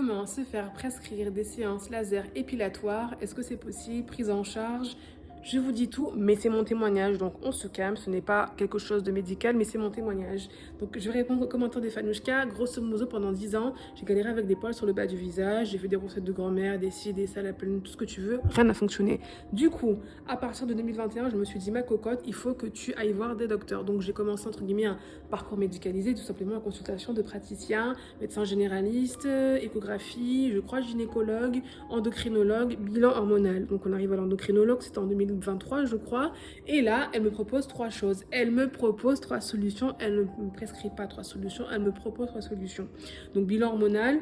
Comment se faire prescrire des séances laser épilatoires? Est-ce que c'est possible? Prise en charge? Je vous dis tout, mais c'est mon témoignage, donc on se calme, ce n'est pas quelque chose de médical, mais c'est mon témoignage. Donc je vais répondre aux commentaires des Fanouchka. Grosso modo, pendant 10 ans, j'ai galéré avec des poils sur le bas du visage, j'ai fait des recettes de grand-mère, des ci, des ça, la pleine, tout ce que tu veux, rien n'a fonctionné. Du coup, à partir de 2021, je me suis dit, ma cocotte, il faut que tu ailles voir des docteurs. Donc j'ai commencé, entre guillemets, un parcours médicalisé, tout simplement en consultation de praticiens, médecins généralistes, échographie, je crois gynécologue, endocrinologue, bilan hormonal. Donc on arrive à l'endocrinologue, c'était en 2023 je crois, et là elle me propose 3 choses, elle me propose 3 solutions, elle ne me prescrit pas 3 solutions, elle me propose 3 solutions. Donc bilan hormonal,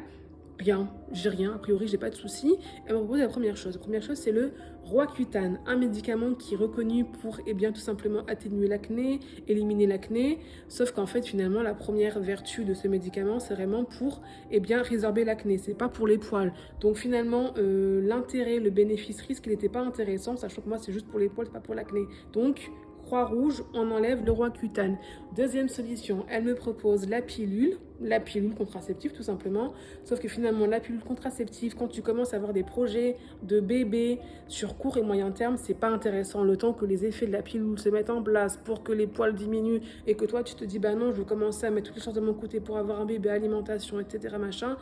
rien, j'ai rien, a priori j'ai pas de soucis. Elle me propose la première chose. La première chose, c'est le Roaccutane, un médicament qui est reconnu pour tout simplement atténuer l'acné, éliminer l'acné, sauf qu'en fait finalement la première vertu de ce médicament, c'est vraiment pour résorber l'acné, c'est pas pour les poils. Donc finalement l'intérêt, le bénéfice-risque, il n'était pas intéressant, sachant que moi c'est juste pour les poils, c'est pas pour l'acné. Donc Croix-Rouge, on enlève le Roaccutane. Deuxième solution, elle me propose la pilule contraceptive tout simplement. Sauf que finalement, la pilule contraceptive, quand tu commences à avoir des projets de bébé sur court et moyen terme, c'est pas intéressant. Le temps que les effets de la pilule se mettent en place pour que les poils diminuent et que toi tu te dis bah non, je vais commencer à mettre toutes les chances de mon côté pour avoir un bébé, alimentation, etc. machin,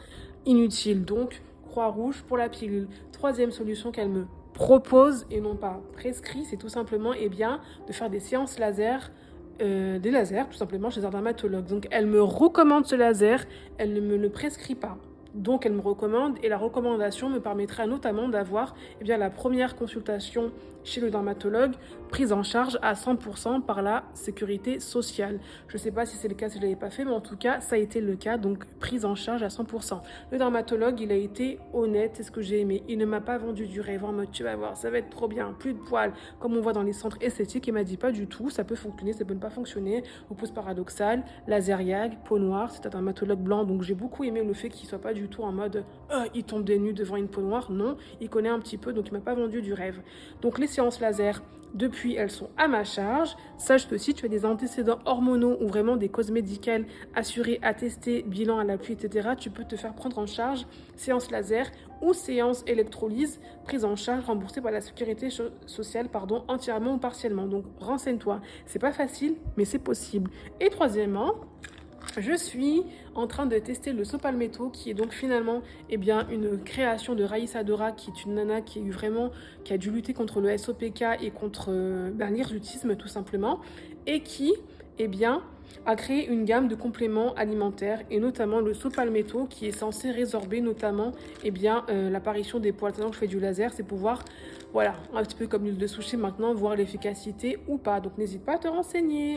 inutile. Donc, Croix-Rouge pour la pilule. Troisième solution qu'elle me propose et non pas prescrit, c'est tout simplement de faire des séances laser, des lasers tout simplement chez un dermatologue. Donc elle me recommande ce laser, elle ne me le prescrit pas. Donc elle me recommande et la recommandation me permettra notamment d'avoir la première consultation chez le dermatologue prise en charge à 100% par la sécurité sociale. Je ne sais pas si c'est le cas si je ne l'avais pas fait, mais en tout cas ça a été le cas, donc prise en charge à 100%. Le dermatologue il a été honnête, c'est ce que j'ai aimé, il ne m'a pas vendu du rêve en mode tu vas voir ça va être trop bien, plus de poils comme on voit dans les centres esthétiques. Il m'a dit pas du tout, ça peut fonctionner, ça peut ne pas fonctionner, repose paradoxale, laser YAG, peau noire, c'est un dermatologue blanc, donc j'ai beaucoup aimé le fait qu'il soit pas du tout en mode il tombe des nues devant une peau noire. Non, il connaît un petit peu, donc il m'a pas vendu du rêve. Donc les séances laser, depuis elles sont à ma charge. Sache que si tu as des antécédents hormonaux ou vraiment des causes médicales assurées, attestées, bilan à l'appui, etc., tu peux te faire prendre en charge séance laser ou séance électrolyse, prise en charge remboursée par la sécurité sociale, entièrement ou partiellement. Donc renseigne-toi, c'est pas facile mais c'est possible. Et troisièmement, je suis en train de tester le Sopalmetto, qui est donc finalement une création de Raïssa Dora, qui est une nana qui a dû lutter contre le SOPK et contre l'hirsutisme tout simplement, et qui a créé une gamme de compléments alimentaires et notamment le Sopalmetto qui est censé résorber notamment l'apparition des poils. Maintenant que je fais du laser, c'est pouvoir, voilà, un petit peu comme l'huile de sushi maintenant, voir l'efficacité ou pas. Donc n'hésite pas à te renseigner.